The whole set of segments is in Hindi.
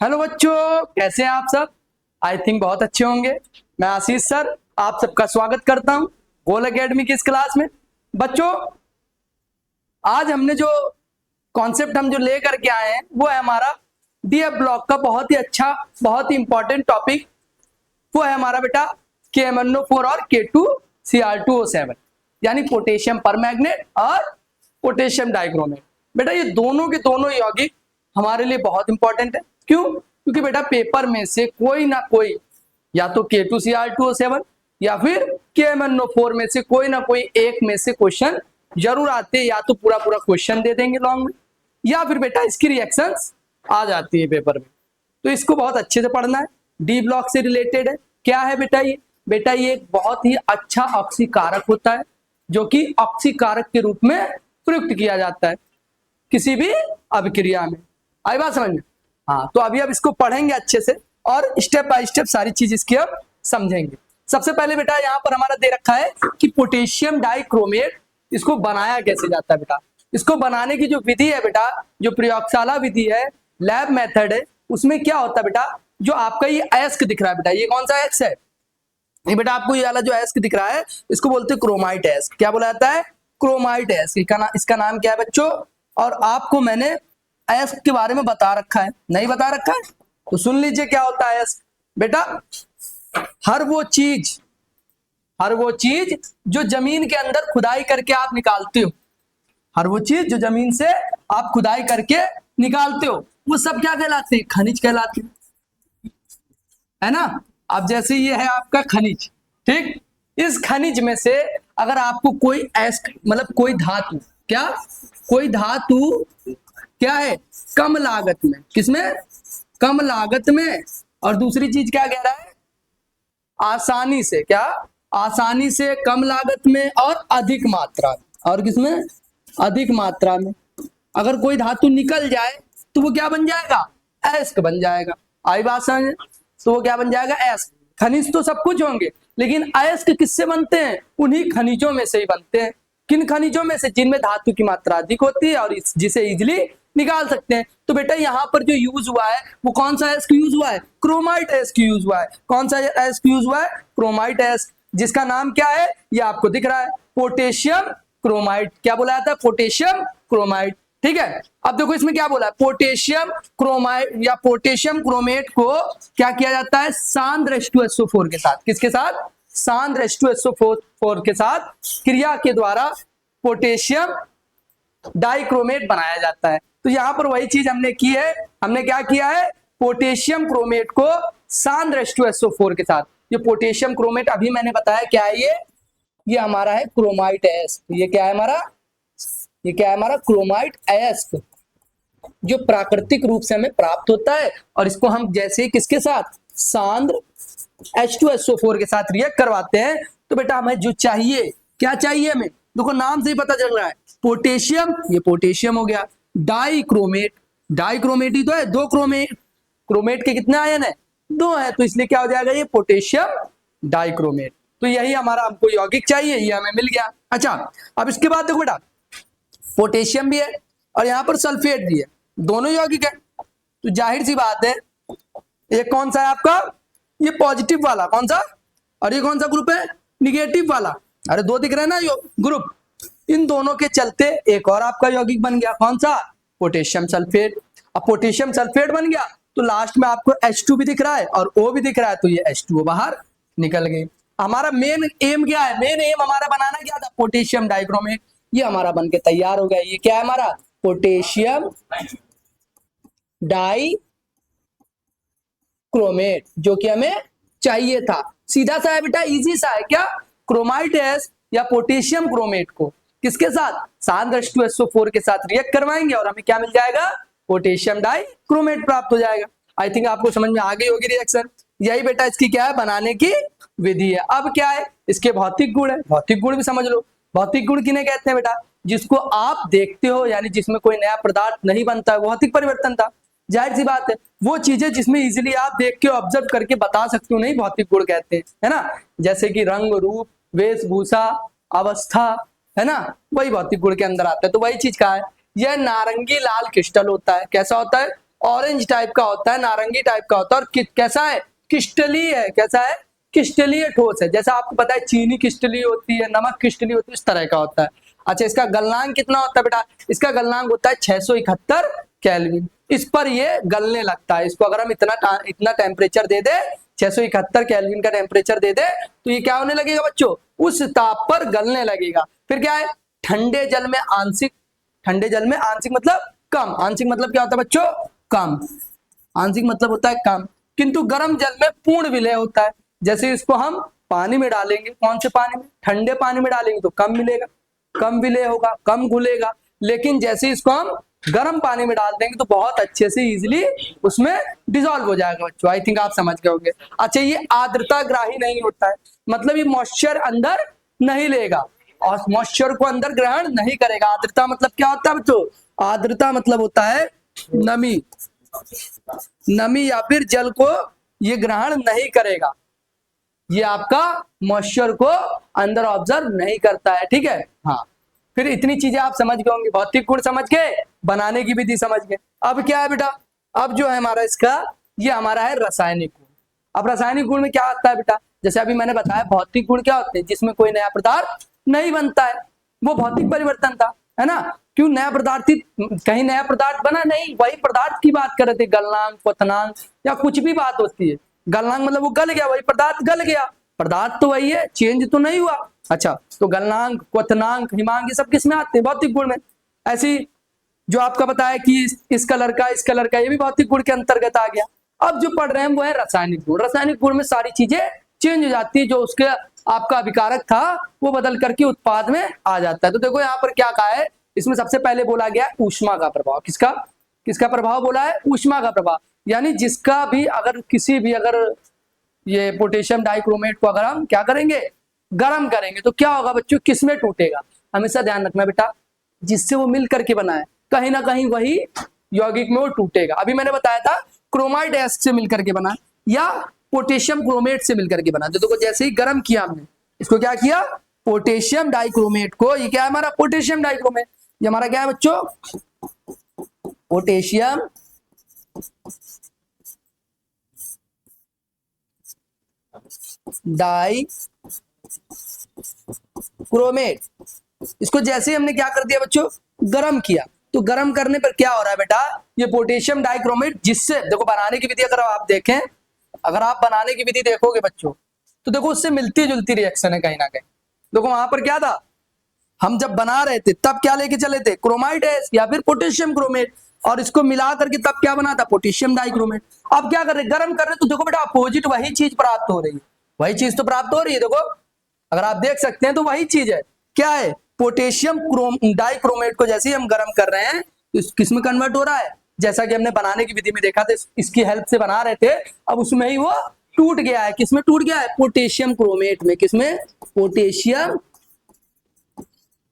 हेलो बच्चों, कैसे हैं आप सब। आई थिंक बहुत अच्छे होंगे। मैं आशीष सर आप सबका स्वागत करता हूं गोल एकेडमी की इस क्लास में। बच्चों, आज हमने जो कॉन्सेप्ट हम जो ले करके आए हैं वो है हमारा डीएफ ब्लॉक का बहुत ही अच्छा, बहुत ही इंपॉर्टेंट टॉपिक। वो है हमारा बेटा KMnO4 और K2Cr2O7 यानी पोटेशियम परमैंगनेट और पोटेशियम डाइक्रोमेट। बेटा ये दोनों के दोनों यौगिक हमारे लिए बहुत इंपॉर्टेंट है। क्यों? क्योंकि बेटा पेपर में से कोई ना कोई या तो K2Cr2O7 या फिर KMnO4 में से कोई ना कोई एक में से क्वेश्चन जरूर आते हैं। या तो पूरा पूरा क्वेश्चन दे देंगे लॉन्ग में, या फिर बेटा इसकी रिएक्शंस आ जाती है पेपर में। तो इसको बहुत अच्छे से पढ़ना है। डी ब्लॉक से रिलेटेड है। क्या है बेटा ये? बेटा ये एक बहुत ही अच्छा ऑक्सीकारक होता है जो कि ऑक्सीकारक के रूप में प्रयुक्त किया जाता है किसी भी अभिक्रिया में। आई बात समझ में? हाँ, तो अभी अब इसको पढ़ेंगे अच्छे से और स्टेप बाय स्टेप सारी चीज इसकी अब समझेंगे। सबसे पहले बेटा यहाँ पर हमारा दे रखा है कि पोटेशियम डाइक्रोमेट इसको बनाया कैसे जाता है। बेटा इसको बनाने की जो विधि है बेटा, जो प्रयोगशाला विधि है, लैब मेथड है, उसमें क्या होता है बेटा, जो आपका ये अयस्क दिख रहा है बेटा, ये कौन सा अयस्क है? ये बेटा आपको ये वाला जो अयस्क दिख रहा है इसको बोलते हैं क्रोमाइट अयस्क। क्या बोला जाता है? क्रोमाइट अयस्क। इसका नाम क्या है बच्चों? और आपको मैंने अयस्क के बारे में बता रखा है, नहीं बता रखा है तो सुन लीजिए क्या होता है अयस्क। बेटा हर वो चीज जो जमीन के अंदर खुदाई करके आप निकालते हो, हर वो चीज जो जमीन से आप खुदाई करके निकालते हो, वो सब क्या कहलाते हैं? खनिज कहलाते हैं, है ना। अब जैसे ये है आपका खनिज, ठीक। इस खनिज में से अगर आपको कोई मतलब कोई धातु, क्या कोई धातु क्या है कम लागत में, किसमें? कम लागत में, और दूसरी चीज क्या कह रहा है? आसानी से, क्या? आसानी से, कम लागत में और अधिक मात्रा में। और किसमें? अधिक मात्रा में। अगर कोई धातु निकल जाए तो वो क्या बन जाएगा? अयस्क बन जाएगा। आई बात समझ? तो वो क्या बन जाएगा? अयस्क। खनिज तो सब कुछ होंगे लेकिन अयस्क किससे बनते हैं? उन्हीं खनिजों में से ही बनते हैं। किन खनिजों में से? जिनमें धातु की मात्रा अधिक होती है और जिसे इजिली निकाल सकते हैं। तो बेटा यहाँ पर जो यूज हुआ है वो कौन सा अयस्क यूज हुआ है? क्रोमाइट अयस्क यूज हुआ है। कौन सा अयस्क यूज हुआ है? क्रोमाइट अयस्क, जिसका नाम क्या है? ये आपको दिख रहा है, पोटेशियम क्रोमाइट। क्या बोला जाता है? पोटेशियम क्रोमाइट, ठीक है। अब देखो इसमें क्या बोला है, पोटेशियम क्रोमाइट या पोटेशियम क्रोमेट को क्या किया जाता है? सांद्र H2SO4 के साथ। किसके साथ? सांद्र H2SO4 के साथ क्रिया के द्वारा पोटेशियम डाइक्रोमेट बनाया जाता है। तो यहां पर वही चीज हमने की है। हमने क्या किया है? पोटेशियम क्रोमेट को सांद्र H2SO4 के साथ, ये पोटेशियम क्रोमेट अभी मैंने बताया क्या है, ये हमारा है क्रोमाइट अयस्क। ये क्या है हमारा? ये क्या है हमारा? क्रोमाइट अयस्क, जो प्राकृतिक रूप से हमें प्राप्त होता है। और इसको हम जैसे किसके साथ? सांद्र H2SO4 के साथ रिएक्ट करवाते हैं तो बेटा हमें जो चाहिए, क्या चाहिए हमें? देखो नाम से ही पता चल रहा है, पोटेशियम, ये पोटेशियम हो गया। डाइक्रोमेट, डाइक्रोमेट ही तो है, दो क्रोमेट, क्रोमेट के कितने आयन है? दो है, तो इसलिए क्या हो जाएगा? ये पोटेशियम डाइक्रोमेट। तो यही हमारा हमको यौगिक चाहिए, ये हमें मिल गया। अच्छा, अब इसके बाद देखो बेटा पोटेशियम भी है और यहाँ पर सल्फेट भी है, दोनों यौगिक है। तो जाहिर सी बात है, ये कौन सा है आपका? ये पॉजिटिव वाला, कौन सा? और ये कौन सा ग्रुप है? निगेटिव वाला। अरे दो दिख रहे हैं ना यो ग्रुप, इन दोनों के चलते एक और आपका यौगिक बन गया, कौन सा? Potassium sulphate. अब पोटेशियम सल्फेट बन गया तो लास्ट में आपको H2 भी दिख रहा है और O भी दिख रहा है, तो ये H2O बाहर निकल गई। हमारा मेन एम क्या है? मेन एम हमारा बनाना क्या था? Potassium dichromate. ये हमारा बन के तैयार हो गया। ये क्या है हमारा? पोटेशियम डाइक्रोमेट, जो कि हमें चाहिए था। सीधा सा है बेटा, इजी सा है। क्या? क्रोमाइट अयस्क या पोटेशियम क्रोमेट को किसके साथ? सांद्र H2SO4 के साथ रिएक्ट करवाएंगे और हमें क्या मिल जाएगा? पोटेशियम डाइक्रोमेट प्राप्त हो जाएगा। आई थिंक आपको समझ में आ गई होगी रिएक्शन। यही बेटा इसकी क्या है? बनाने की विधि है। अब क्या है? इसके भौतिक गुण है, भौतिक गुण भी समझ लो। भौतिक गुण किन्हें कहते हैं बेटा? जिसको आप देखते हो, यानी जिसमें कोई नया पदार्थ नहीं बनता है, भौतिक परिवर्तन था। जाहिर सी बात है, वो चीजें जिसमें इजीली आप देख के ऑब्जर्व करके बता सकते हो, नहीं भौतिक गुण कहते हैं, है ना। जैसे कि रंग, रूप, वेशभूषा, अवस्था, है ना, वही भौतिक गुण के अंदर आता है। तो वही चीज का है, यह नारंगी लाल क्रिस्टल होता है। कैसा होता है? ऑरेंज टाइप का होता है, नारंगी टाइप का होता है, और कैसा है, क्रिस्टलीय है। कैसा है, क्रिस्टलीय ठोस है। जैसा आपको पता है चीनी क्रिस्टलीय होती है, नमक क्रिस्टलीय होती है, इस तरह का होता है। अच्छा, इसका गलनांक कितना होता है बेटा, इसका गलनांक होता है 671 केल्विन। इस पर ये गलने लगता है। इसको अगर हम इतना टेम्परेचर दे दे, 671 केल्विन का टेम्परेचर दे दे, तो ये क्या होने लगेगा बच्चों, उस ताप पर गलने लगेगा। फिर क्या है, ठंडे जल में आंशिक, ठंडे जल में आंशिक मतलब कम, आंशिक मतलब क्या होता है बच्चों, कम, आंशिक मतलब होता है कम, किंतु गर्म जल में पूर्ण विलय होता है। जैसे इसको हम पानी में डालेंगे, कौन से पानी में, ठंडे पानी में डालेंगे तो कम मिलेगा, कम विलय होगा, कम घुलेगा। लेकिन जैसे इसको हम गर्म पानी में डाल देंगे तो बहुत अच्छे से इजीली उसमें डिसॉल्व हो जाएगा बच्चों। आई थिंक आप समझ गए होंगे। अच्छा, ये आर्द्रता ग्राही नहीं होता है, मतलब ये मॉइस्चर अंदर नहीं लेगा और मॉइस्चर को अंदर ग्रहण नहीं करेगा। आर्द्रता मतलब क्या होता है बच्चों, आर्द्रता मतलब होता है नमी, नमी या फिर जल को ये ग्रहण नहीं करेगा, ये आपका मॉइस्चर को अंदर ऑब्जर्व नहीं करता है। ठीक है, हाँ। फिर इतनी चीजें आप समझ गए होंगे, भौतिक गुण समझ के, बनाने की विधि समझ गए। अब क्या है बेटा, अब जो है हमारा इसका, ये हमारा है रासायनिक गुण। अब रासायनिक गुण में क्या आता है बेटा, जैसे अभी मैंने बताया भौतिक गुण क्या होते हैं, जिसमें कोई नया पदार्थ नहीं बनता है, वो भौतिक परिवर्तन था, है ना। क्यों नया पदार्थ, कहीं नया पदार्थ बना नहीं, वही पदार्थ की बात कर रहे थे, गलनांक, क्वथनांक या कुछ भी बात होती है। गलनांक मतलब वो गल गया, वही पदार्थ गल गया, पदार्थ तो वही है, चेंज तो नहीं हुआ। अच्छा, तो गलनांक, क्वथनांक, हिमांक ये सब किसमें आते हैं, भौतिक गुण में। ऐसी जो आपका बताया कि इस कलर का, इस कलर का, ये भी भौतिक गुण के अंतर्गत आ गया। अब जो पढ़ रहे हैं वो है रासायनिक गुण। रासायनिक गुण में सारी चीजें चेंज हो जाती है, जो उसके आपका अभिकारक था वो बदल करके उत्पाद में आ जाता है। तो देखो यहाँ पर क्या कहा है, इसमें सबसे पहले बोला गया ऊष्मा का प्रभाव। किसका, किसका प्रभाव बोला है, ऊष्मा का प्रभाव। यानी जिसका भी अगर किसी भी अगर ये पोटेशियम डाइक्रोमेट को अगर हम क्या करेंगे, गर्म करेंगे, तो क्या होगा बच्चों, किसमें टूटेगा, हमेशा ध्यान रखना बेटा, जिससे वो मिल करके बना है कहीं ना कहीं वही यौगिक में वो टूटेगा। अभी मैंने बताया था क्रोमाइड एसिड से मिलकर के बना या पोटेशियम क्रोमेट से मिलकर के बना। तो देखो जैसे ही गर्म किया हमने, इसको क्या किया, पोटेशियम डाइक्रोमेट को, ये क्या है हमारा पोटेशियम डाइक्रोमेट, ये हमारा क्या है बच्चों, पोटेशियम डाइक्रोमेट। इसको जैसे ही हमने क्या कर दिया बच्चों, गर्म किया, तो गर्म करने पर क्या हो रहा है बेटा, ये पोटेशियम डाइक्रोमेट, जिससे देखो बनाने की विधि अगर आप देखें, अगर आप बनाने की विधि देखोगे बच्चों, तो देखो उससे मिलती जुलती रिएक्शन है कहीं ना कहीं। देखो वहां पर क्या था, हम जब बना रहे थे तब क्या लेके चले थे, क्रोमाइड एसिड या फिर पोटेशियम क्रोमेट, और इसको मिला करके तब क्या बना था, पोटेशियम डाइक्रोमेट। अब क्या कर रहे, गर्म कर रहे, तो देखो बेटा अपोजिट वही चीज प्राप्त हो रही है, वही चीज तो प्राप्त हो रही है। देखो अगर आप देख सकते हैं तो वही चीज है, क्या है, पोटेशियम डाइक्रोमेट को जैसे ही हम गर्म कर रहे हैं तो किस में कन्वर्ट हो रहा है, जैसा कि हमने बनाने की विधि में देखा था, इसकी हेल्प से बना रहे थे, अब उसमें ही वो टूट गया है। किसमें टूट गया है, पोटेशियम क्रोमेट में। किसमें, पोटेशियम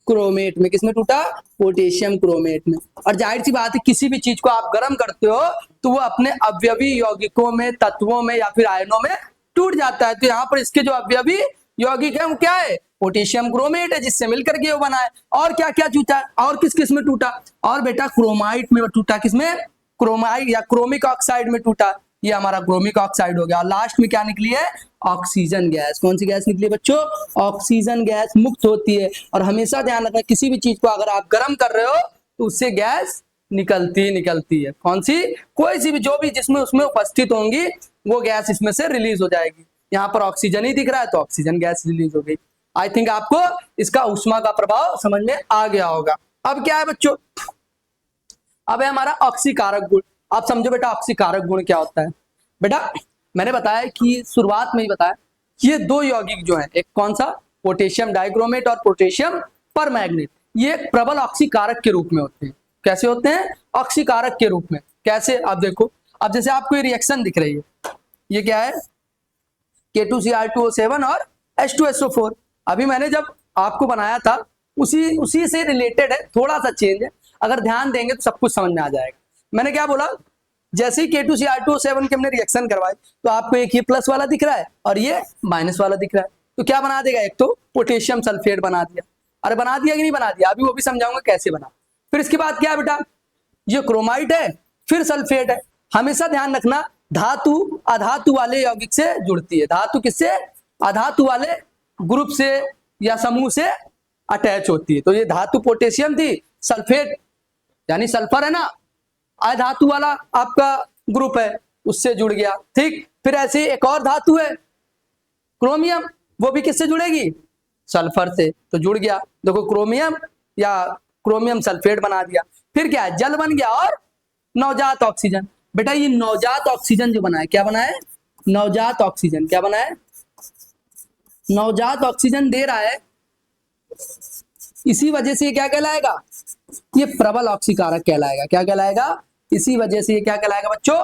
क्रोमेट में। किसमें टूटा, पोटेशियम क्रोमेट में। और जाहिर सी बात है, किसी भी चीज को आप गर्म करते हो तो वो अपने अवयवी यौगिकों में, तत्वों में या फिर आयनों में टूट जाता है। तो यहाँ पर इसके जो अवयवी यौगिक है वो क्या है, पोटेशियम क्रोमेट है, जिससे मिलकर के वो बना है। और क्या क्या टूटा, और किस किस में टूटा, और बेटा क्रोमाइट में टूटा। किसमें, क्रोमाइट या क्रोमिक ऑक्साइड में टूटा, ये हमारा क्रोमिक ऑक्साइड हो गया। और लास्ट में क्या निकली है, ऑक्सीजन गैस। कौन सी गैस निकली है बच्चों, ऑक्सीजन गैस मुक्त होती है। और हमेशा ध्यान रखना, किसी भी चीज को अगर आप गर्म कर रहे हो तो उससे गैस निकलती है। कौन सी, कोई सी भी, जो भी जिसमें उसमें उपस्थित होंगी वो गैस इसमें से रिलीज हो जाएगी। यहाँ पर ऑक्सीजन ही दिख रहा है तो ऑक्सीजन गैस रिलीज हो गई। आई थिंक आपको इसका ऊष्मा का प्रभाव समझ में आ गया होगा। अब क्या है बच्चों, अब है हमारा ऑक्सीकारक गुण। आप समझो बेटा ऑक्सीकारक गुण क्या होता है। बेटा मैंने बताया कि शुरुआत में ही बताया, ये दो यौगिक जो है, एक कौन सा, पोटेशियम डाइक्रोमेट और पोटेशियम परमैंगनेट, ये प्रबल ऑक्सीकारक के रूप में होते हैं। कैसे होते हैं, ऑक्सीकारक के रूप में। कैसे, आप देखो, अब जैसे आपको ये रिएक्शन दिख रही है, ये क्या है, K2Cr2O7 और H2SO4। अभी मैंने जब आपको बनाया था उसी से रिलेटेड है, थोड़ा सा चेंज है, अगर ध्यान देंगे तो सब कुछ समझ में आ जाएगा। मैंने क्या बोला, जैसे ही K2Cr2O7 के हमने रिएक्शन करवाए तो आपको एक ये प्लस वाला दिख रहा है और ये माइनस वाला दिख रहा है, तो क्या बना देगा, एक तो पोटेशियम सल्फेट बना दिया। अरे बना दिया कि नहीं बना दिया, अभी वो भी समझाऊंगा कैसे बना। फिर इसके बाद क्या बेटा, ये क्रोमाइट है, फिर सल्फेट है, हमेशा ध्यान रखना, धातु अधातु वाले यौगिक से जुड़ती है। धातु किससे? अधातु वाले ग्रुप से या समूह से अटैच होती है। तो ये धातु पोटेशियम थी, सल्फेट यानी सल्फर है ना, अधातु वाला आपका ग्रुप है, उससे जुड़ गया। ठीक, फिर ऐसे एक और धातु है क्रोमियम, वो भी किससे जुड़ेगी? सल्फर से, तो जुड़ गया। देखो क्रोमियम या क्रोमियम सल्फेट बना दिया। फिर क्या है? जल बन गया और नवजात ऑक्सीजन। बेटा ये नवजात ऑक्सीजन जो बना है, क्या बना है? नवजात ऑक्सीजन। क्या बना है? नवजात ऑक्सीजन दे रहा है, इसी वजह से ये क्या कहलाएगा? ये प्रबल ऑक्सीकारक कहलाएगा। क्या कहलाएगा? इसी वजह से ये क्या कहलाएगा बच्चों?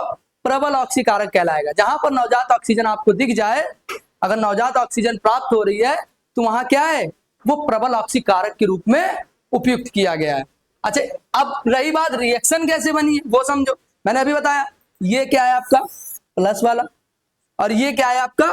प्रबल ऑक्सीकारक कहलाएगा। जहां पर नवजात ऑक्सीजन आपको दिख जाए, अगर नवजात ऑक्सीजन प्राप्त हो रही है तो वहां क्या है? वो प्रबल ऑक्सीकारक के रूप में उपयुक्त किया गया है। अच्छा, अब रही बात रिएक्शन कैसे बनी है वो समझो। मैंने अभी बताया ये क्या है आपका प्लस वाला, और ये क्या है आपका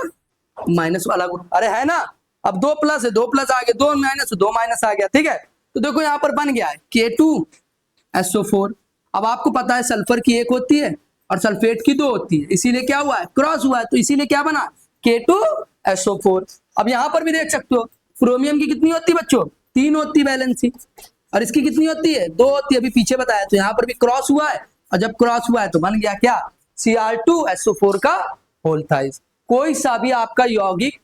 माइनस वाला ग्रुप। अरे है ना, अब 2 प्लस है, 2 प्लस आ गया, 2 माइनस, 2 माइनस आ गया। ठीक है, तो देखो यहाँ पर बन गया है K2SO4। अब आपको पता है सल्फर की एक होती है और सल्फेट की 2 होती है, इसीलिए क्या हुआ है? क्रॉस हुआ है, तो इसीलिए क्या बना? K2SO4। अब यहां पर भी देख सकते हो क्रोमियम की कितनी होती है बच्चों? 3 होती है वैलेंसी, और इसकी कितनी होती है? 2 होती है, अभी पीछे बताया। तो यहाँ पर भी क्रॉस हुआ है, और जब क्रॉस हुआ है तो बन गया क्या? Cr2SO4 का होल थाइस। कोई सा भी आपका यौगिक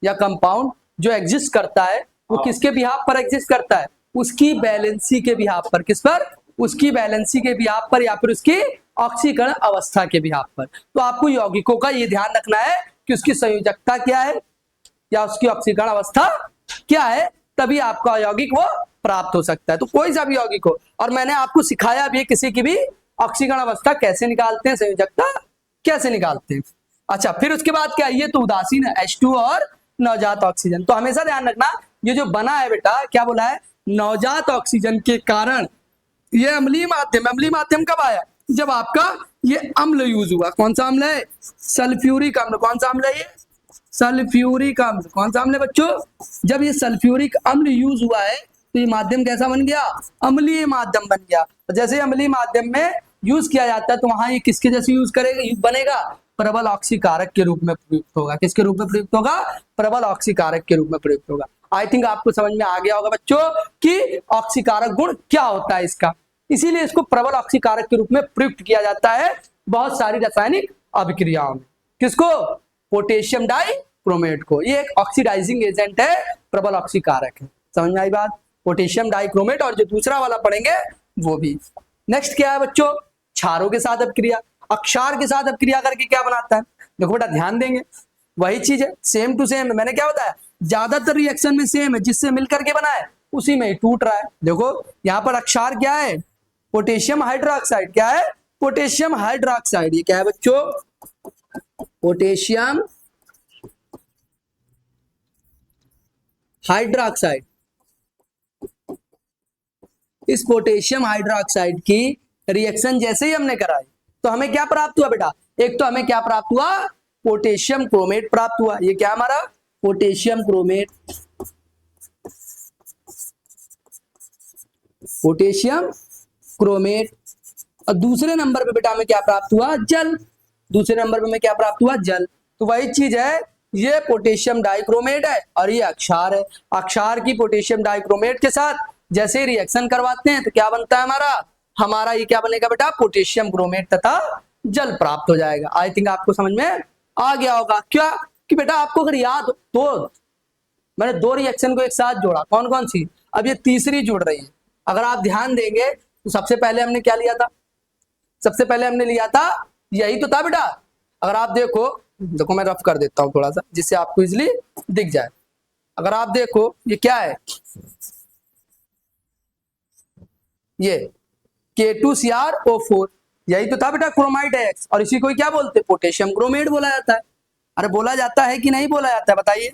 या कंपाउंड जो एग्जिस्ट करता है वो किसके बिहाफ पर एग्जिस्ट करता है? उसकी वैलेंसी के बिहाफ पर। किस पर? उसकी वैलेंसी के बिहाफ पर, या फिर उसकी ऑक्सीकरण अवस्था के बिहाफ पर। तो आपको यौगिकों का ये ध्यान रखना है कि उसकी संयोजकता क्या है या उसकी ऑक्सीकरण अवस्था क्या है, तभी आपका यौगिक वो प्राप्त हो सकता है। तो कोई सा भी यौगिक हो, और मैंने आपको सिखाया भी किसी की भी ऑक्सीकरण अवस्था कैसे निकालते हैं, संयोजकता कैसे निकालते हैं। अच्छा, फिर उसके बाद क्या? ये तो उदासीन है H2 और नवजात ऑक्सीजन। तो हमेशा ध्यान रखना, ये जो बना है बेटा, क्या बोला है? नवजात ऑक्सीजन के कारण ये अम्लीय माध्यम। अम्लीय माध्यम कब आया? जब आपका ये अम्ल यूज हुआ। कौन सा अम्ल है? सल्फ्यूरिक अम्ल। कौन सा अम्ल है ये? सल्फ्यूरिक अम्ल। कौन सा अम्ल है बच्चों? जब ये सल्फ्यूरिक अम्ल यूज हुआ है तो ये माध्यम कैसा बन गया? अम्लीय माध्यम बन गया। जैसे अम्लीय माध्यम में यूज किया जाता है तो वहां ये किसके जैसे यूज करेगा, बनेगा? प्रबल ऑक्सीकारक के रूप में प्रयुक्त होगा। किसके रूप में प्रयुक्त होगा? प्रबल ऑक्सीकारक के रूप में प्रयुक्त होगा। आई थिंक आपको समझ में आ गया होगा बच्चों कि ऑक्सीकारक गुण क्या होता है इसका, इसीलिए इसको प्रबल ऑक्सीकारक के रूप में प्रयुक्त किया जाता है बहुत सारी रासायनिक अभिक्रियाओं में। किसको? पोटेशियम डाइक्रोमेट को। ये एक ऑक्सीडाइजिंग एजेंट है, प्रबल ऑक्सीकारक है। समझ में आई बात? पोटेशियम डाइक्रोमेट, और जो दूसरा वाला पढ़ेंगे वो भी। नेक्स्ट क्या है बच्चों? क्षारों के साथ अपक्रिया। अक्षार के साथ अपक्रिया करके क्या बनाता है? देखो बेटा ध्यान देंगे, वही चीज है, सेम टू सेम। मैंने क्या बताया? ज्यादातर रिएक्शन में सेम है, जिससे मिलकर के बना है उसी में ही टूट रहा है। देखो यहाँ पर अक्षार क्या है? Potassium hydroxide. क्या है? Potassium hydroxide. ये क्या है बच्चों? Potassium hydroxide. इस पोटेशियम हाइड्रोक्साइड की रिएक्शन जैसे ही हमने कराई तो हमें क्या प्राप्त हुआ बेटा? एक तो हमें क्या प्राप्त हुआ? पोटेशियम क्रोमेट प्राप्त हुआ। ये क्या हमारा? Potassium chromate. Potassium chromate. और दूसरे नंबर पे बेटा हमें क्या प्राप्त हुआ? जल। दूसरे नंबर पे हमें क्या प्राप्त हुआ? जल। तो वही चीज है, ये पोटेशियम डाइक्रोमेट है और ये अक्षार है। अक्षार की पोटेशियम डाइक्रोमेट के साथ जैसे रिएक्शन करवाते हैं तो क्या बनता है हमारा ये क्या बनेगा बेटा? पोटेशियम क्रोमेट तथा जल प्राप्त हो जाएगा। आई थिंक आपको समझ में आ गया होगा। क्या कि बेटा आपको अगर याद हो तो मैंने 2 रिएक्शन को एक साथ जोड़ा। कौन कौन सी? अब ये तीसरी जुड़ रही है। अगर आप ध्यान देंगे तो सबसे पहले हमने क्या लिया था? सबसे पहले हमने लिया था यही तो था बेटा। अगर आप देखो मैं रफ कर देता हूं थोड़ा सा जिससे आपको इजिली दिख जाए। अगर आप देखो ये क्या है? ये K2CrO4, यही तो था बेटा क्रोमाइड है X, और इसी को क्या बोलते हैं? पोटेशियम क्रोमेट बोला जाता है। अरे बोला जाता है कि नहीं बोला जाता है बताइए?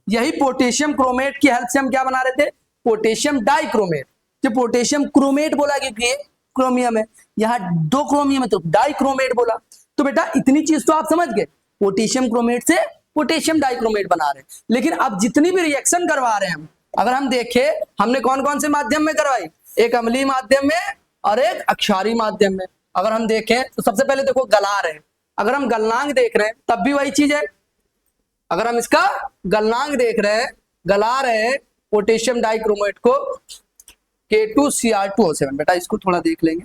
यही पोटेशियम क्रोमेट की हेल्प से हम क्या बना रहे थे? Potassium dichromate. जो पोटेशियम क्रोमेट बोला क्योंकि क्रोमियम है, यहाँ 2 क्रोमियम है तो डाइक्रोमेट बोला। तो बेटा इतनी चीज तो आप समझ गए, पोटेशियम क्रोमेट से पोटेशियम डाइक्रोमेट बना रहे हैं। लेकिन अब जितनी भी रिएक्शन करवा रहे हैं हम, अगर हम देखें हमने कौन कौन से माध्यम में करवाई? एक अम्लीय माध्यम में और एक अक्षारीय माध्यम में। अगर हम देखें तो सबसे पहले देखो गलार है, अगर हम गलनांक देख रहे हैं तब भी वही चीज है। अगर हम इसका गलनांक देख रहे हैं, गला रहे हैं पोटेशियम डाइक्रोमेट को K2Cr2O7, बेटा इसको थोड़ा देख लेंगे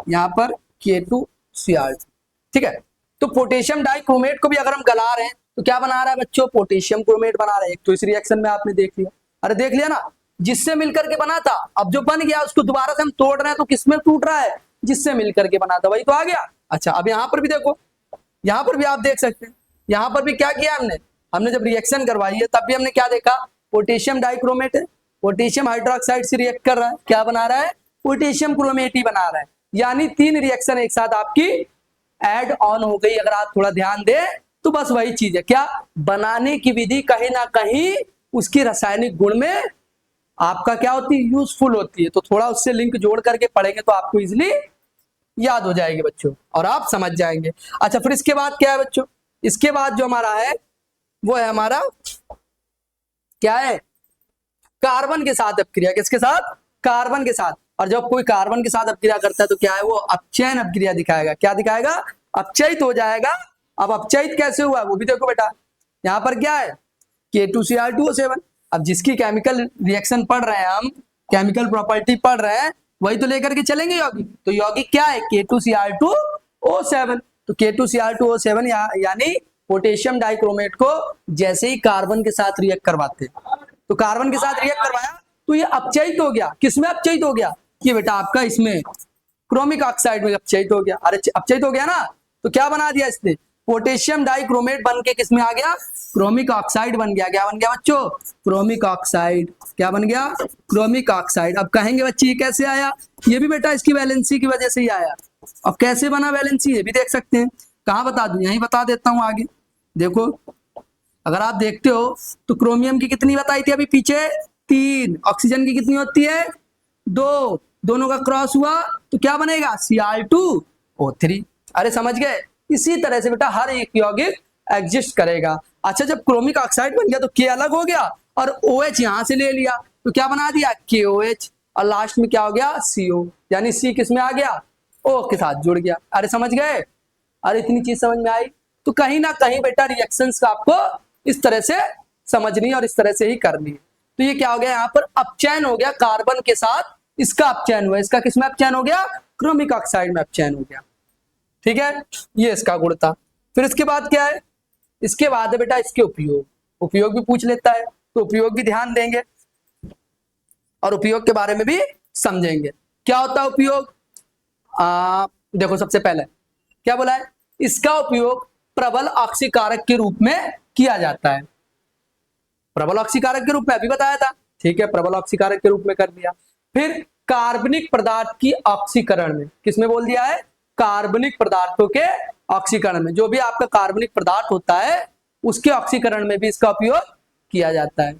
यहाँ पर K2Cr2, ठीक है। तो पोटेशियम डाइक्रोमेट को भी अगर हम गला रहे हैं तो क्या बना रहा है बच्चों, पोटेशियम क्रोमेट बना रहा है। एक तो इस रिएक्शन में आपने देख लिया, अरे देख लिया ना, जिससे मिलकर के बना था, अब जो बन गया उसको दोबारा से हम तोड़ रहे हैं तो किसमें टूट रहा है, जिससे मिलकर के बना था, वही तो आ गया। अच्छा अब यहाँ पर भी देखो, यहाँ पर भी आप देख सकते हैं, यहाँ पर भी क्या किया हमने, हमने जब रिएक्शन करवाई है तब भी हमने क्या देखा, पोटेशियम डाइक्रोमेट है, पोटेशियम हाइड्रोक्साइड से रिएक्ट कर रहा है, क्या बना रहा है, पोटेशियम क्रोमेट ही बना रहा है। यानी 3 रिएक्शन एक साथ आपकी ऐड ऑन हो गई। अगर आप थोड़ा ध्यान दें तो बस वही चीज है, क्या बनाने की विधि कहीं ना कहीं उसकी रासायनिक गुण में आपका क्या होती है, यूजफुल होती है। तो थोड़ा उससे लिंक जोड़ करके पढ़ेंगे तो आपको इजिली याद हो जाएगी बच्चों और आप समझ जाएंगे। अच्छा फिर इसके बाद क्या है बच्चों, इसके बाद जो हमारा है वो है हमारा क्या है, कार्बन के साथ अपक्रिया। किसके साथ, कार्बन के साथ। और जब कोई कार्बन के साथ अपक्रिया करता है तो क्या है, वो अपचयन अपक्रिया दिखाएगा। क्या दिखाएगा, अपचयित हो जाएगा। अब अपचयित कैसे हुआ वो भी देखो बेटा, यहाँ पर क्या है K2Cr2O7। अब जिसकी केमिकल रिएक्शन पढ़ रहे हैं हम, केमिकल प्रॉपर्टी पढ़ रहे हैं, वही तो लेकर के चलेंगे यौगिक। तो यौगिक क्या है K2Cr2O7। तो K2Cr2O7 यानी पोटेशियम डाइक्रोमेट को जैसे ही कार्बन के साथ रिएक्ट करवाते हैं, तो कार्बन के साथ रिएक्ट करवाया तो ये अपचयित हो गया। किसमें अपचयित हो गया, ये बेटा आपका इसमें क्रोमिक ऑक्साइड में अपचयित हो गया। अरे अपचयित हो गया ना, तो क्या बना दिया इसने, पोटेशियम डाइक्रोमेट बन के किसमें आ गया, क्रोमिक ऑक्साइड बन गया। क्या बन गया बच्चों, क्रोमिक ऑक्साइड। क्या बन गया, क्रोमिक ऑक्साइड। अब कहेंगे बच्चे ये कैसे आया, ये भी बेटा इसकी वैलेंसी की वजह से ही आया। अब कैसे बना वैलेंसी ये भी देख सकते हैं, कहाँ बता दूं, यही बता देता हूं आगे। देखो अगर आप देखते हो तो क्रोमियम की कितनी बताई थी अभी पीछे, 3, ऑक्सीजन की कितनी होती है 2, दोनों का क्रॉस हुआ तो क्या बनेगा Cr2O3। अरे समझ गए, इसी तरह से बेटा हर एक यौगिक एग्जिस्ट करेगा। अच्छा जब क्रोमिक ऑक्साइड बन गया तो K अलग हो गया और OH यहां से ले लिया तो क्या बना दिया KOH, और लास्ट में क्या हो गया CO, यानी C किस में आ गया, O के साथ जुड़ गया। अरे समझ गए, अरे इतनी चीज समझ में आई। तो कहीं ना कहीं बेटा रिएक्शंस का आपको इस तरह से समझनी है और इस तरह से ही करनी है। तो ये क्या हो गया, यहाँ पर अपचयन हो गया कार्बन के साथ, इसका अपचयन हुआ, इसका किसमें अपचयन हो गया, क्रोमिक ऑक्साइड में अपचयन हो गया। ठीक है, ये इसका गुण था। फिर इसके बाद क्या है, इसके बाद है बेटा इसके उपयोग, उपयोग भी पूछ लेता है तो उपयोग भी ध्यान देंगे और उपयोग के बारे में भी समझेंगे। क्या होता है उपयोग, देखो सबसे पहले क्या बोला है, इसका उपयोग प्रबल ऑक्सीकारक के रूप में किया जाता है। प्रबल ऑक्सीकारक के रूप में अभी बताया था, ठीक है, प्रबल ऑक्सीकारक के रूप में कर दिया। फिर कार्बनिक पदार्थ की ऑक्सीकरण में, किसमें बोल दिया है, कार्बनिक पदार्थों के ऑक्सीकरण में, जो भी आपका कार्बनिक पदार्थ होता है उसके ऑक्सीकरण में भी इसका उपयोग किया जाता है।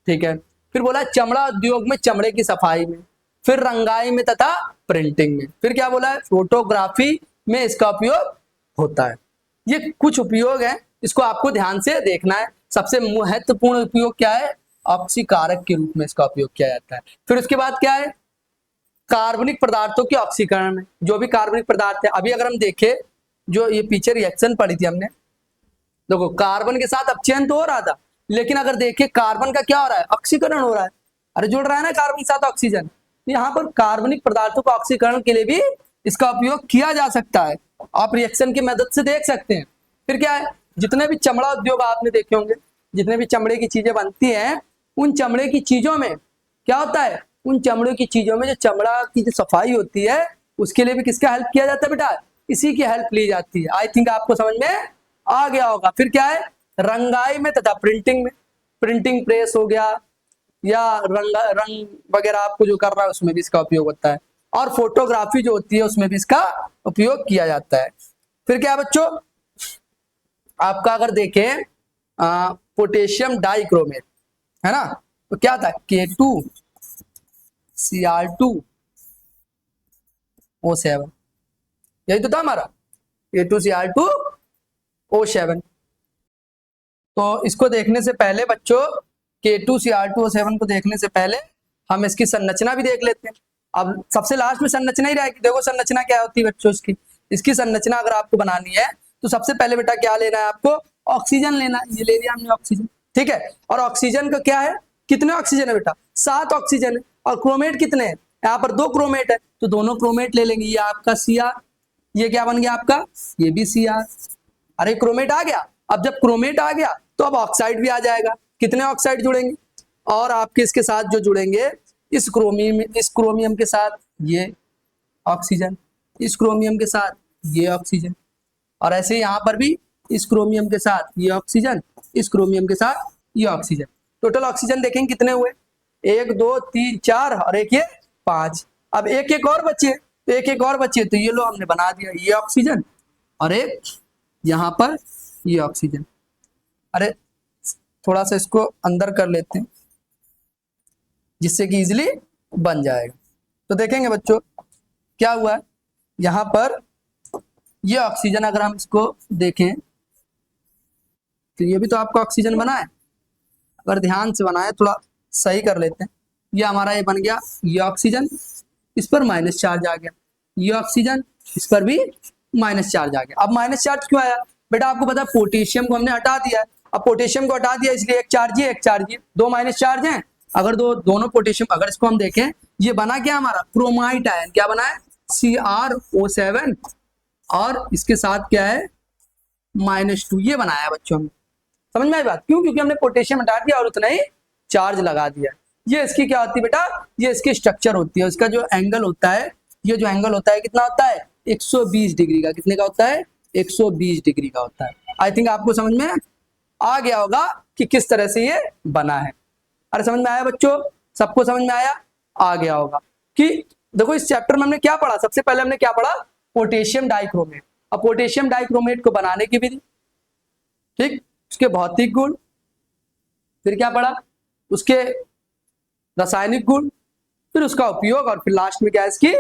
ठीक है, फिर बोला चमड़ा उद्योग में चमड़े की सफाई में, फिर रंगाई में तथा प्रिंटिंग में, फिर क्या बोला है फोटोग्राफी में इसका उपयोग होता है। ये कुछ उपयोग है, इसको आपको ध्यान से देखना है। सबसे महत्वपूर्ण उपयोग क्या है, ऑक्सीकारक के रूप में इसका उपयोग किया जाता है। फिर उसके बाद क्या है, कार्बनिक पदार्थों के ऑक्सीकरण में, जो भी कार्बनिक पदार्थ है, अभी अगर हम देखें जो ये पीछे रिएक्शन पढ़ी थी हमने, देखो कार्बन के साथ अपचयन तो हो रहा था, लेकिन अगर देखें कार्बन का क्या हो रहा है, ऑक्सीकरण हो रहा है। अरे जुड़ रहा है ना कार्बन के साथ ऑक्सीजन, यहाँ पर कार्बनिक पदार्थों का ऑक्सीकरण के लिए भी इसका उपयोग किया जा सकता है। आप रिएक्शन की मदद से देख सकते हैं। फिर क्या है, जितने भी चमड़ा उद्योग आपने देखे होंगे, जितने भी चमड़े की चीजें बनती हैं, उन चमड़े की चीजों में क्या होता है, उन चमड़े की चीजों में जो चमड़ा की जो सफाई होती है उसके लिए भी किसका हेल्प किया जाता है बेटा, इसी की हेल्प ली जाती है। आई थिंक आपको समझ में आ गया होगा। फिर क्या है, रंगाई में तथा प्रिंटिंग में, प्रिंटिंग प्रेस हो गया या रंग वगैरह आपको जो कर रहा है उसमें भी इसका उपयोग होता है, और फोटोग्राफी जो होती है उसमें भी इसका उपयोग किया जाता है। फिर क्या बच्चों, आपका अगर देखें पोटेशियम डाइक्रोमेट है ना, तो क्या था K2Cr2O7, यही तो था हमारा K2Cr2O7। तो इसको देखने से पहले बच्चों, K2Cr2O7 को देखने से पहले हम इसकी संरचना भी देख लेते हैं। अब सबसे लास्ट में संरचना ही रहेगी। देखो संरचना क्या होती है बच्चों इसकी, इसकी संरचना अगर आपको बनानी है तो सबसे पहले बेटा क्या लेना है आपको, ऑक्सीजन लेना है। ये ले लिया हमने ऑक्सीजन, ठीक है। और ऑक्सीजन का क्या है, कितने ऑक्सीजन है बेटा, 7 ऑक्सीजन है। और क्रोमेट कितने हैं, यहाँ पर 2 क्रोमेट है, तो दोनों क्रोमेट ले लेंगे। ये आपका Cr, ये क्या बन गया आपका, ये भी Cr। अरे क्रोमेट आ गया। अब जब क्रोमेट आ गया तो अब ऑक्साइड भी आ जाएगा। कितने ऑक्साइड जुड़ेंगे, और आपके इसके साथ जो जुड़ेंगे, इस क्रोमियम के साथ ये ऑक्सीजन, इस क्रोमियम के साथ ये ऑक्सीजन, और ऐसे यहाँ पर भी इस क्रोमियम के साथ ये ऑक्सीजन, इस क्रोमियम के साथ ये ऑक्सीजन। टोटल ऑक्सीजन देखेंगे कितने हुए, 1 2 3 4 और एक ये 5। अब एक और बचे, तो एक और बचे, तो ये लो हमने बना दिया, ये ऑक्सीजन और एक यहाँ पर ये ऑक्सीजन। अरे थोड़ा सा इसको अंदर कर लेते हैं जिससे कि इजीली बन जाएगा। तो देखेंगे बच्चों क्या हुआ है, यहाँ पर ये ऑक्सीजन अगर हम इसको देखें तो ये भी तो आपका ऑक्सीजन बना है। अगर ध्यान से बनाए, थोड़ा सही कर लेते हैं। ये हमारा ये बन गया, ये ऑक्सीजन, इस पर माइनस चार्ज आ गया, ये ऑक्सीजन, इस पर भी माइनस चार्ज आ गया। अब माइनस चार्ज क्यों आया बेटा, आपको पता है पोटेशियम को हमने हटा दिया है। अब पोटेशियम को हटा दिया इसलिए एक चार्ज ये, 2 माइनस चार्ज हैं। अगर दोनों पोटेशियम, अगर इसको हम देखें, ये बना क्या हमारा, क्रोमाइट आयन। क्या बना है, CrO7, और इसके साथ क्या है, -2। ये बनाया बच्चों में, समझ में आई बात, क्यों, क्योंकि हमने पोटेशियम हटा दिया और उतना ही चार्ज लगा दिया। ये इसकी क्या होती है बेटा, ये इसकी स्ट्रक्चर होती है। इसका जो एंगल होता है, ये जो एंगल होता है कितना होता है, 120 डिग्री का। कितने का होता है, 120 डिग्री का होता है। आई थिंक आपको समझ में आ गया होगा कि किस तरह से ये बना है। अरे समझ में आया बच्चों, सबको समझ में आया, आ गया होगा। कि देखो इस चैप्टर में हमने क्या पढ़ा, सबसे पहले हमने क्या पढ़ा, पोटेशियम डाइक्रोमेट। अब पोटेशियम डाइक्रोमेट को बनाने की विधि, ठीक, उसके भौतिक गुण, फिर क्या पढ़ा, उसके रासायनिक गुण, फिर उसका उपयोग, और फिर लास्ट में क्या है, इसकी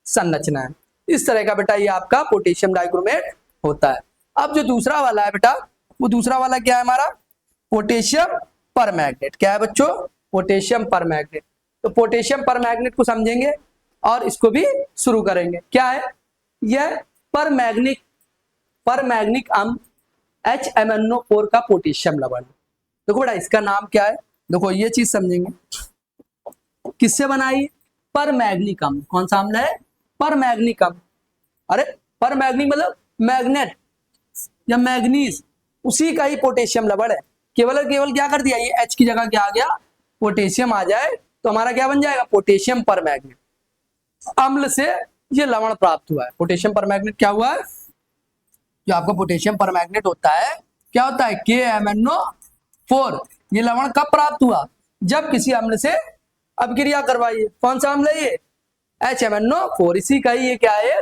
संरचना है। इस तरह का बेटा ये आपका पोटेशियम डाइक्रोमेट होता है। अब जो दूसरा वाला है बेटा, वो दूसरा वाला क्या है हमारा, पोटेशियम परमैग्नेट। क्या है बच्चों, पोटेशियम परमैग्नेट। तो पोटेशियम परमैग्नेट को समझेंगे और इसको भी शुरू करेंगे। क्या है यह, परमैग्निक अम्ल HMnO4 का पोटेशियम लवण। देखो बेटा इसका नाम क्या है, देखो ये चीज समझेंगे, किससे बनाई, परमैग्निक अम्ल। कौन सा अम्ल है, परमैग्निक अम्ल। अरे परमैग्निक मतलब मैग्नेट या मैग्नीज, उसी का ही पोटेशियम लवण है। केवल क्या कर दिया, ये H की जगह क्या आ गया, पोटेशियम आ जाए तो हमारा क्या बन जाएगा, पोटेशियम परमैग्नेट। अम्ल से ये लवण प्राप्त हुआ है। पोटेशियम परमैग्नेट क्या हुआ है, जो आपका पोटेशियम परमैग्नेट होता है, क्या होता है, KMnO4। ये लवण कब प्राप्त हुआ, जब किसी अम्ल से अभिक्रिया करवाइए। कौन सा अम्ल है ये, HMnO4। इसी का ही ये क्या है,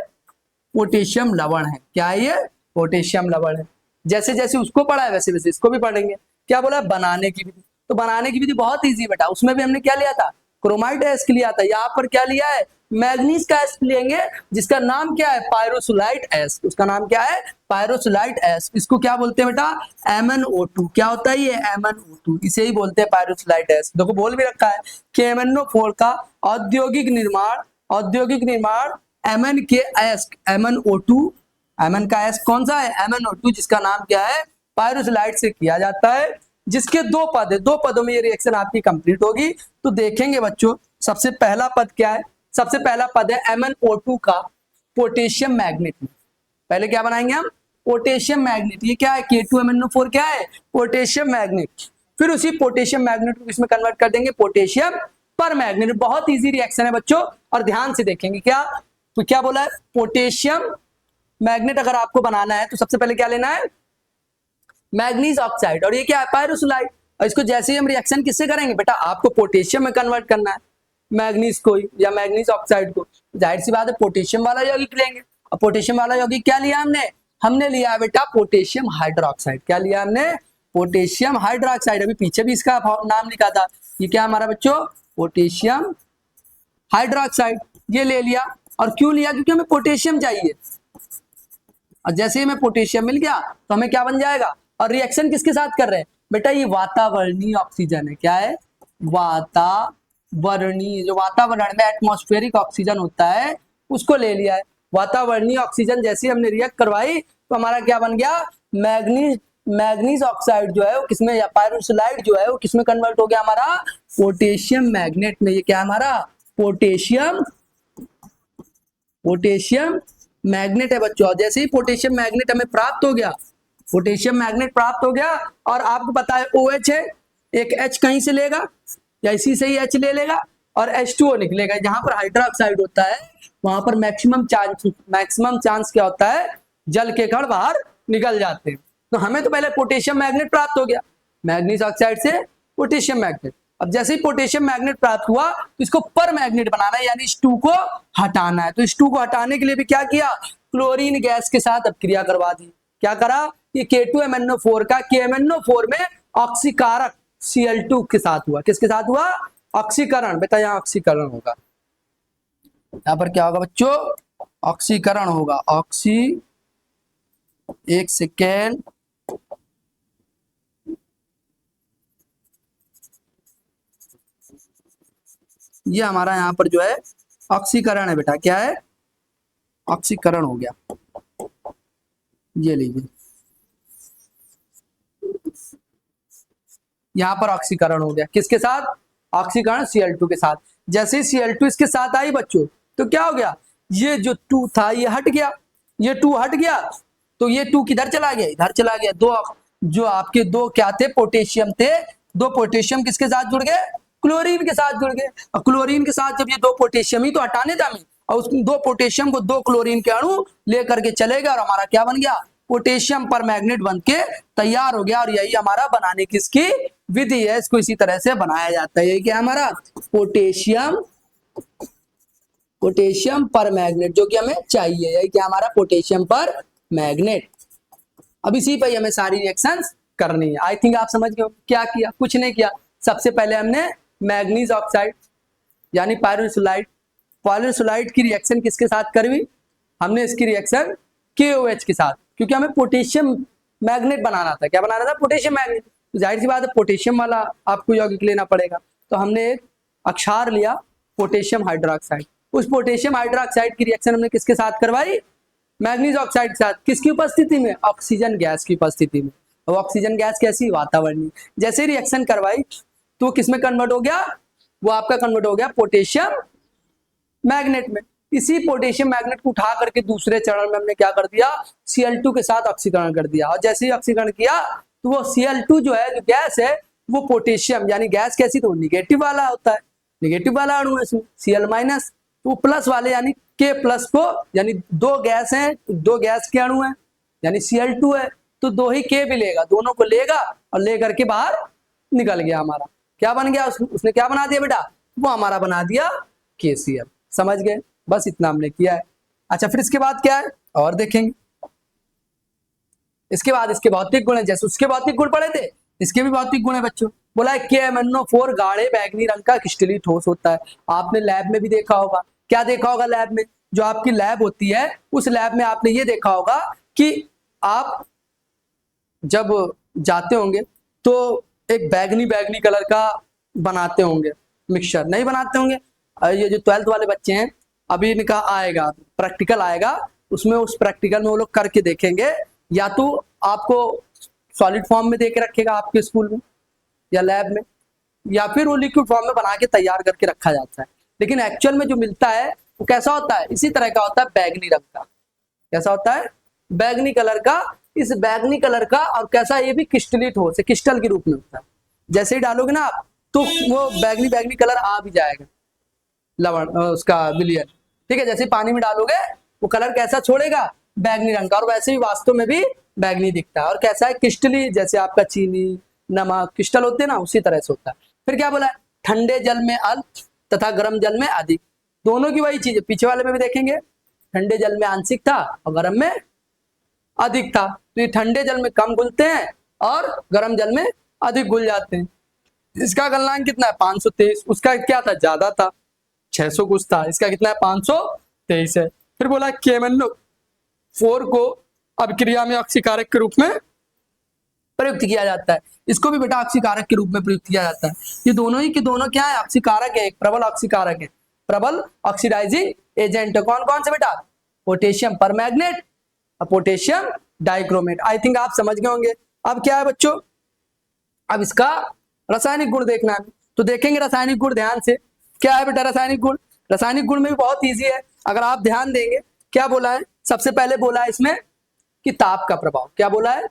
पोटेशियम लवण है। क्या है ये, पोटेशियम लवण है। जैसे जैसे उसको पढ़ा है वैसे वैसे इसको भी पढ़ेंगे। क्या बोला, बनाने की विधि। तो बनाने की विधि बहुत इजी बेटा, उसमें भी हमने क्या लिया था, क्रोमाइट एसिड लिया था। यहाँ पर क्या लिया है, मैग्नीज का एसिड लेंगे, जिसका नाम क्या है, पायरोसुलाइट एसिड। उसका नाम क्या है, पायरोसुलाइट एसिड। इसको क्या बोलते हैं बेटा, MnO2। क्या होता है ये, MnO2, इसे ही बोलते हैं पायरोसुलाइट एसिड। देखो बोल भी रखा है कि MnO4 का औद्योगिक निर्माण MnO2, एमन का एस कौन सा है, MnO2, जिसका नाम क्या है, पायरोसुलाइट से किया जाता है। जिसके 2 पद है, 2 पदों में ये रिएक्शन आपकी कंप्लीट होगी। तो देखेंगे बच्चों, सबसे पहला पद क्या है, सबसे पहला पद है MnO2 का पोटेशियम मैग्नेट में। पहले क्या बनाएंगे हम, पोटेशियम मैग्नेट। ये क्या है, K2MnO4 क्या है, पोटेशियम मैग्नेट। फिर उसी पोटेशियम मैग्नेट को इसमें कन्वर्ट कर देंगे पोटेशियम परमैग्नेट। बहुत इजी रिएक्शन है बच्चों, और ध्यान से देखेंगे। क्या, तो क्या बोला है, पोटेशियम मैग्नेट अगर आपको बनाना है तो सबसे पहले क्या लेना है, मैग्नीज ऑक्साइड, और ये क्या है, पायरोसुलाइट। और इसको जैसे ही हम रिएक्शन किससे करेंगे बेटा, आपको पोटेशियम में कन्वर्ट करना है, मैग्नीज को या मैग्नीज ऑक्साइड को। जाहिर सी बात है पोटेशियम वाला यौगिक लेंगे। और पोटेशियम वाला यौगिक क्या लिया हमने लिया बेटा पोटेशियम हाइड्रोक्साइड। क्या लिया हमने, पोटेशियम हाइड्रोक्साइड। अभी पीछे भी इसका नाम लिखा था। ये क्या हमारा बच्चों, पोटेशियम हाइड्रोक्साइड। ये ले लिया। और क्यों लिया, क्योंकि हमें पोटेशियम चाहिए। और जैसे ही हमें पोटेशियम मिल गया तो हमें क्या बन जाएगा। और रिएक्शन किसके साथ कर रहे हैं बेटा, ये वातावरणीय ऑक्सीजन है। क्या है, वातावरणीय वातावरणीय, जो वातावरण में एटमॉस्फेरिक ऑक्सीजन होता है उसको ले लिया है। वातावरणीय ऑक्सीजन जैसे ही हमने रिएक्ट करवाई तो हमारा क्या बन गया, मैग्नीज ऑक्साइड जो है वो किसमें, या पायरोक्साइड जो है वो किसमें कन्वर्ट हो गया हमारा, पोटेशियम मैग्नेट में। ये क्या हमारा पोटेशियम मैग्नेट है बच्चों। जैसे ही पोटेशियम मैग्नेट हमें प्राप्त हो गया, पोटेशियम मैग्नेट प्राप्त हो गया, और आपको पता है OH है, एक H कहीं से लेगा या इसी से ही H ले लेगा और H2O निकलेगा। जहां पर हाइड्रोक्साइड होता है वहां पर मैक्सिमम चांस क्या होता है, जल के कण बाहर निकल जाते हैं। तो हमें तो पहले पोटेशियम मैग्नेट प्राप्त हो गया, मैग्नीज ऑक्साइड से पोटेशियम मैग्नेट। अब जैसे ही पोटेशियम मैग्नेट प्राप्त हुआ तो इसको पर मैग्नेट बनाना है, यानी इस 2 को हटाना है। तो इस 2 को हटाने के लिए भी क्या किया, क्लोरीन गैस के साथ अब क्रिया करवा दी। क्या करा, ये K2MnO4 का KMnO4 में ऑक्सीकारक Cl2 के साथ हुआ। किसके साथ हुआ, ऑक्सीकरण। बेटा यहाँ ऑक्सीकरण होगा, यहाँ पर क्या होगा बच्चों, ऑक्सीकरण होगा। ऑक्सी, एक सेकेंड, ये हमारा यहाँ पर जो है ऑक्सीकरण है बेटा। क्या है, ऑक्सीकरण हो गया। ये लीजिए, यहाँ पर ऑक्सीकरण हो गया। किसके साथ, ऑक्सीकरण Cl2 के साथ। जैसे ही Cl2 इसके साथ आई बच्चों तो क्या हो गया, ये जो 2 था ये हट गया, ये 2 हट गया तो ये 2 किधर चला गया, इधर चला गया। दो जो आपके दो क्या थे, पोटेशियम थे, 2 पोटेशियम किसके साथ जुड़ गए, क्लोरीन के साथ जुड़ गए। और क्लोरीन के साथ जब ये 2 पोटेशियम ही तो हटाने था हमें, और उस 2 पोटेशियम को 2 क्लोरीन के अणु लेकर के चले गए और हमारा क्या बन गया, पोटेशियम पर मैग्नेट बन के तैयार हो गया। और यही हमारा बनाने की इसकी विधि है, इसको इसी तरह से बनाया जाता है। ये क्या हमारा पोटेशियम पर मैग्नेट, जो कि हमें चाहिए। यही क्या हमारा पोटेशियम पर मैग्नेट। अब इसी पर हमें सारी रिएक्शंस करनी है। आई थिंक आप समझ गए क्या किया, कुछ नहीं किया। सबसे पहले हमने मैग्नीज ऑक्साइड यानी पायरोक्साइड की रिएक्शन किसके साथ करवी, हमने इसकी रिएक्शन KOH के साथ, क्योंकि हमें पोटेशियम मैग्नेट बनाना था। क्या बनाना था, पोटेशियम मैग्नेट। तो जाहिर सी बात है पोटेशियम वाला आपको यौगिक लेना पड़ेगा। तो हमने एक अक्षार लिया पोटेशियम हाइड्रोक्साइड। उस पोटेशियम हाइड्रोक्साइड की रिएक्शन हमने किसके साथ करवाई, मैग्नीज ऑक्साइड के साथ। किसकी उपस्थिति में, ऑक्सीजन गैस की उपस्थिति में। और ऑक्सीजन गैस कैसी, वातावरणीय। जैसे रिएक्शन करवाई तो किसमें कन्वर्ट हो गया, वो आपका कन्वर्ट हो गया पोटेशियम मैग्नेट में। इसी पोटेशियम मैग्नेट को उठा करके दूसरे चरण में हमने क्या कर दिया, Cl2 के साथ ऑक्सीकरण कर दिया। और जैसे ही ऑक्सीकरण किया तो वो Cl2 जो है, जो गैस है, वो पोटेशियम यानी गैस कैसी, तो निगेटिव वाला होता है, निगेटिव वाला अणु है इसमें Cl-, तो प्लस वाले यानी K+ को, यानी 2 गैस हैं, 2 गैस के अणु हैं, यानी Cl2 है तो 2 ही K भी लेगा, दोनों को लेगा और लेकर के बाहर निकल गया। हमारा क्या बन गया, उसने क्या बना दिया बेटा, वो हमारा बना दिया KCl। समझ गए, बस इतना हमने किया है। अच्छा, फिर इसके बाद क्या है और देखेंगे। इसके बाद इसके भौतिक गुण है, जैसे उसके भौतिक गुण पढ़े थे, इसके भी भौतिक गुण है बच्चों। बोला है KMnO4 गाढ़े बैगनी रंग का क्रिस्टलीय ठोस होता है। आपने लैब में भी देखा होगा। क्या देखा होगा लैब में, जो आपकी लैब होती है उस लैब में आपने ये देखा होगा कि आप जब जाते होंगे तो एक बैगनी कलर का बनाते होंगे मिक्सचर, नहीं बनाते होंगे। ये जो 12th वाले बच्चे हैं, अभी इनका आएगा प्रैक्टिकल आएगा, उसमें उस प्रैक्टिकल में वो लोग करके देखेंगे। या तो आपको सॉलिड फॉर्म में दे के रखेगा आपके स्कूल में या लैब में, या फिर वो लिक्विड फॉर्म में बना के तैयार करके रखा जाता है। लेकिन एक्चुअल में जो मिलता है वो कैसा होता है, इसी तरह का होता है, बैगनी रंग का। कैसा होता है, बैगनी कलर का। इस बैगनी कलर का और कैसा, ये भी क्रिस्टलीय ठोस है, क्रिस्टल के रूप में होता है। जैसे ही डालोगे ना आप तो वो बैगनी कलर आ भी जाएगा, लवण उसका विलयन, ठीक है। जैसे पानी में डालोगे वो कलर कैसा छोड़ेगा, बैगनी रंग का। और वैसे ही वास्तव में भी बैगनी दिखता है। और कैसा है, क्रिस्टली, जैसे आपका चीनी नमक क्रिस्टल होते हैं ना, उसी तरह से होता है। फिर क्या बोला है, ठंडे जल में अल्प तथा गर्म जल में अधिक। दोनों की वही चीज है, पीछे वाले में भी देखेंगे, ठंडे जल में आंशिक था और गर्म में अधिक था। तो ये ठंडे जल में कम घुलते हैं और गर्म जल में अधिक घुल जाते हैं। इसका गलनांक कितना है, 523। उसका क्या था, ज्यादा था, 600 कुछ था। इसका कितना है, 523 है। फिर बोला KMnO4 को अभिक्रिया में ऑक्सीकारक के रूप में प्रयुक्त किया जाता है। इसको भी बेटा ऑक्सीकारक के रूप में प्रयुक्त किया जाता है। ये दोनों ही के दोनों क्या है, ऑक्सीकारक है, एक प्रबल ऑक्सीकारक है, प्रबल ऑक्सीडाइजिंग एजेंट। कौन कौन से बेटा, पोटेशियम परमैग्नेट और पोटेशियम डाइक्रोमेट। आई थिंक आप समझ गए होंगे। अब क्या है बच्चों, अब इसका रासायनिक गुण देखना है, तो देखेंगे रासायनिक गुण ध्यान से। क्या है बेटा रासायनिक गुण, रासायनिक गुण में भी बहुत इजी है, अगर आप ध्यान देंगे। क्या बोला है, सबसे पहले बोला है इसमें कि ताप का प्रभाव। क्या बोला है,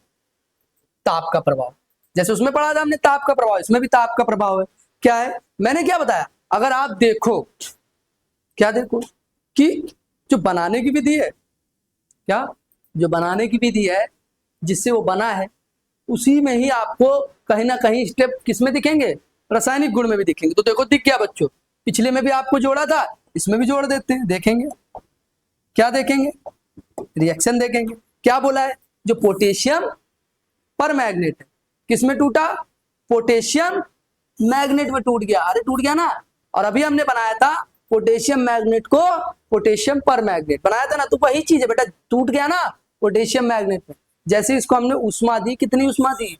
ताप का प्रभाव। जैसे उसमें पढ़ा था हमने ताप का प्रभाव, इसमें भी ताप का प्रभाव है। क्या है, मैंने क्या बताया, अगर आप देखो, क्या देखो कि जो बनाने की विधि है, क्या जो बनाने की विधि है जिससे वो बना है, उसी में ही आपको कहीं ना कहीं स्टेप किसमें दिखेंगे, रासायनिक गुण में भी दिखेंगे। तो देखो दिख गया बच्चों, पिछले में भी आपको जोड़ा था, इसमें भी जोड़ देते हैं, देखेंगे क्या देखेंगे, रिएक्शन देखेंगे। क्या बोला है, जो पोटेशियम परमैग्नेट है किसमें टूटा, पोटेशियम मैग्नेट में टूट गया। अरे टूट गया ना, और अभी हमने बनाया था पोटेशियम मैग्नेट को पोटेशियम परमैग्नेट बनाया था ना, तो वही चीज है बेटा, टूट गया ना पोटेशियम मैग्नेट में। जैसे इसको हमने उष्मा दी, कितनी उष्मा दी,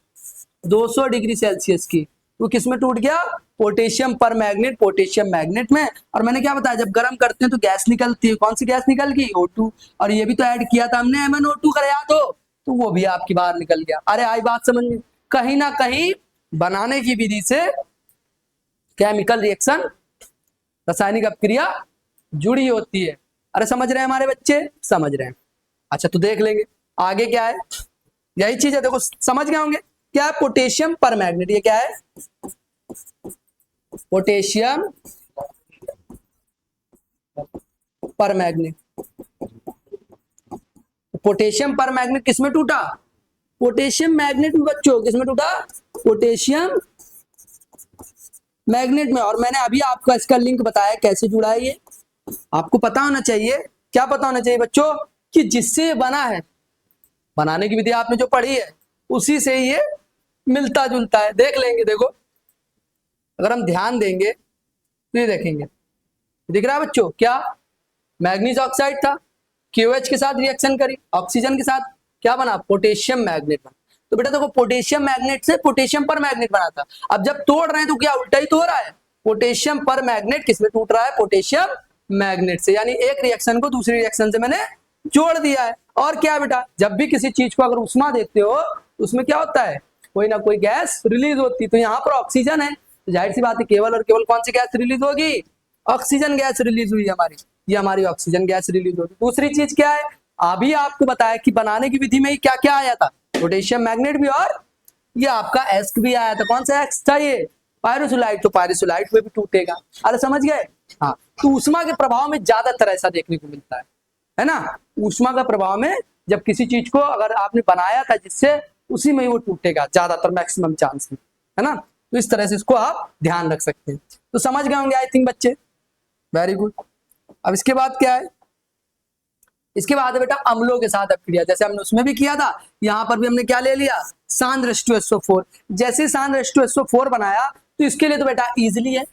200 डिग्री सेल्सियस की, वो किसमें टूट गया, पोटेशियम परमैग्नेट पोटेशियम मैग्नेट में। और मैंने क्या बताया, जब गर्म करते हैं तो गैस निकलती है, कौन सी गैस निकल गई, O2। और ये भी तो ऐड किया था हमने MnO2 का, याद हो, तो वो भी आपकी बाहर निकल गया। अरे आई बात समझ में, कहीं ना कहीं बनाने की विधि से केमिकल रिएक्शन, रासायनिक अपक्रिया जुड़ी होती है। अरे समझ रहे हैं हमारे बच्चे, समझ रहे हैं। अच्छा तो देख लेंगे आगे क्या है, यही चीज है, देखो समझ गए होंगे। क्या है, पोटेशियम परमैग्नेट, ये क्या है, पोटेशियम परमैग्नेट। पोटेशियम परमैग्नेट किसमें टूटा, पोटेशियम मैग्नेट में बच्चों, किसमें टूटा, पोटेशियम मैग्नेट में। और मैंने अभी आपको इसका लिंक बताया कैसे जुड़ा है, ये आपको पता होना चाहिए। क्या पता होना चाहिए बच्चों, कि जिससे बना है, बनाने की विधि आपने जो पढ़ी है उसी से ये मिलता जुलता है। देख लेंगे, देखो अगर हम ध्यान देंगे तो ये देखेंगे, दिख रहा है बच्चों, क्या मैग्नीज ऑक्साइड था, KOH के साथ रिएक्शन करी, ऑक्सीजन के साथ क्या बना, पोटेशियम मैग्नेट बना। तो बेटा देखो पोटेशियम मैग्नेट से पोटेशियम पर मैग्नेट बना था। अब जब तोड़ रहे हैं तो क्या उल्टा ही तो हो रहा है, पोटेशियम पर मैग्नेट किसमें टूट रहा है, पोटेशियम मैग्नेट से। यानी एक रिएक्शन को दूसरी रिएक्शन से मैंने जोड़ दिया है। और क्या बेटा, जब भी किसी चीज को अगर उष्मा देते हो तो उसमें क्या होता है, कोई ना कोई गैस रिलीज होती है। तो यहाँ पर ऑक्सीजन है, तो जाहिर सी बात है केवल और केवल कौन सी गैस रिलीज होगी, ऑक्सीजन गैस रिलीज हुई हमारी, ये हमारी ऑक्सीजन गैस रिलीज होगी। दूसरी चीज क्या है, अभी आपको बताया कि बनाने की विधि में ही क्या क्या आया था, पोटेशियम मैग्नेट भी, और ये आपका एस्क भी आया था। कौन सा एस्क था, ये पायरोसोलाइट, तो पायरोसोलाइट में भी टूटेगा। अरे समझ गए, हाँ। तो ऊष्मा के प्रभाव में ज्यादातर ऐसा देखने को मिलता है ना, ऊष्मा का प्रभाव में जब किसी चीज को अगर आपने बनाया था जिससे, उसी में ही वो टूटेगा ज्यादातर, मैक्सिमम चांस में, है ना। तो इस तरह से इसको आप ध्यान रख सकते हैं। तो समझ गए होंगे आई थिंक बच्चे, वेरी गुड। अब इसके बाद क्या है, इसके बाद है बेटा अम्लों के साथ अपक्रिया, जैसे हमने उसमें भी किया था, यहाँ पर भी हमने क्या ले लिया, सांद्र H2SO4। जैसे सांद्र H2SO4 बनाया तो इसके लिए तो बेटा इजिली है,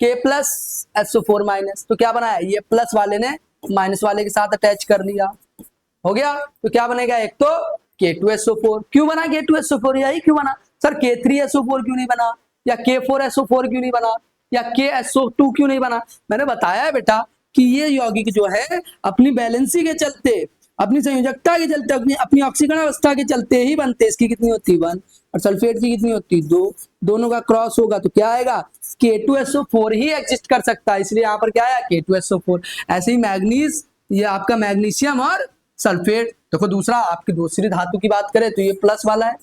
K+SO4-, तो क्या बनाया, ये प्लस वाले ने माइनस वाले के साथ अटैच कर लिया, हो गया। तो क्या बनेगा, एक तो K2SO4, क्यों बना K2SO4, यही क्यों बना सर, K3SO4 क्यों नहीं बना, या K4SO4 क्यों नहीं बना, या KSO2 क्यों नहीं बना। मैंने बताया है बेटा कि ये यौगिक जो है अपनी बैलेंसी के चलते, अपनी संयोजकता के चलते, अपनी ऑक्सीकरण अवस्था के चलते ही बनते। इसकी कितनी होती है 1, और सल्फेट की कितनी होती है 2, दोनों का क्रॉस होगा तो क्या आएगा, K2SO4 ही एग्जिस्ट कर सकता है, इसलिए यहाँ पर क्या आया, K2SO4। ऐसे ही मैग्नीज, ये आपका मैग्नीशियम और सल्फेट। देखो दूसरा आपकी दूसरी धातु की बात करें तो ये प्लस वाला है,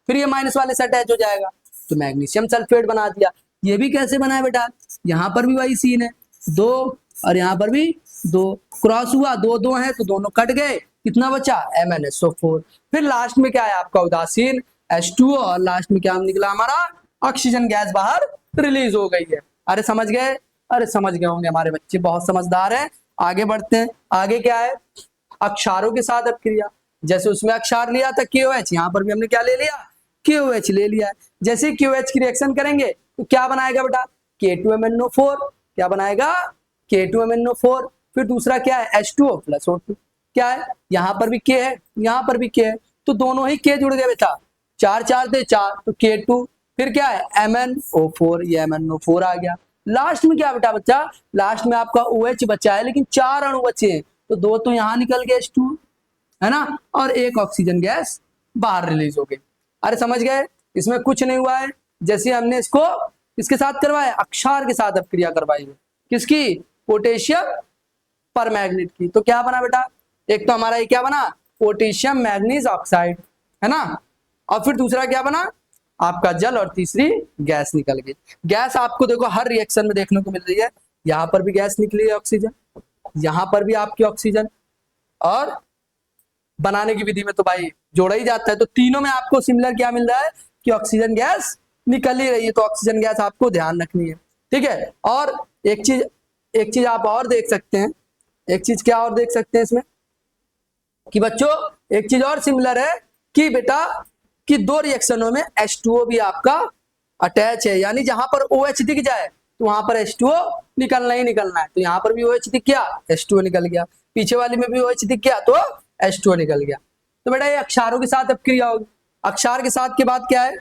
फिर ये माइनस वाले से अटैच हो जाएगा, तो मैग्नीशियम सल्फेट बना दिया। ये भी कैसे बना है बेटा, यहाँ पर भी वही सीन है, 2 और यहाँ पर भी 2, क्रॉस हुआ, 2 2 है तो दोनों कट गए, कितना बचा, MnSO4। फिर लास्ट में क्या है आपका उदासीन H2O, और लास्ट में क्या निकला हमारा, ऑक्सीजन गैस बाहर रिलीज हो गई है। अरे समझ गए, अरे समझ गए होंगे हमारे बच्चे, बहुत समझदार है। आगे बढ़ते हैं, आगे क्या है, अक्षारों के साथ अपक्रिया। जैसे उसमें अक्षार लिया था KOH, यहाँ पर भी हमने क्या ले लिया, KOH ले लिया है। जैसे KOH की रिएक्शन करेंगे तो क्या बनाएगा बेटा, K2MnO4, क्या बनाएगा, K2MnO4। फिर दूसरा क्या है, H2O + O2, क्या है, यहाँ पर भी K है, यहाँ पर भी K है, तो दोनों ही K जुड़ गए बेटा, चार चार थे 4, तो K2, फिर क्या है MnO4, ये MnO4 आ गया। लास्ट में क्या बेटा बच्चा, लास्ट में आपका OH बचा है, लेकिन 4 अणु बचे हैं, तो 2 तो यहां निकल गए H2, है ना, और एक ऑक्सीजन गैस बाहर रिलीज हो गई। अरे समझ गए, इसमें कुछ नहीं हुआ है। जैसे हमने इसको किसके साथ करवाया, अक्षार के साथ अपक्रिया करवाई है, किसकी, पोटेशियम परमैंगनीट की। तो क्या बना बेटा, एक तो हमारा ये क्या बना, पोटेशियम मैग्नीज ऑक्साइड, है ना, और फिर दूसरा क्या बना आपका जल, और तीसरी गैस निकल गई। गैस आपको देखो हर रिएक्शन में देखने को मिल रही है, यहां पर भी गैस निकली है ऑक्सीजन, यहां पर भी आपकी ऑक्सीजन, और बनाने की विधि में तो भाई जोड़ा ही जाता है। तो तीनों में आपको सिमिलर क्या मिल रहा है कि ऑक्सीजन गैस निकल ही रही है, तो ऑक्सीजन गैस आपको ध्यान रखनी है, ठीक है। और एक चीज आप और देख सकते हैं, एक चीज क्या और देख सकते हैं इसमें कि बच्चों एक चीज और सिमिलर है कि बेटा कि 2 रिएक्शनों में H2O भी आपका अटैच है, यानी जहां पर OH दिख जाए तो वहां पर H2O निकलना ही निकलना है। तो यहां पर भी OH दिख गया, H2O निकल गया, पीछे वाली में भी OH दिख गया तो H2O निकल गया। तो बेटा ये अक्षारों के साथ अपक्रिया होगी। अक्षार के साथ के बाद क्या है,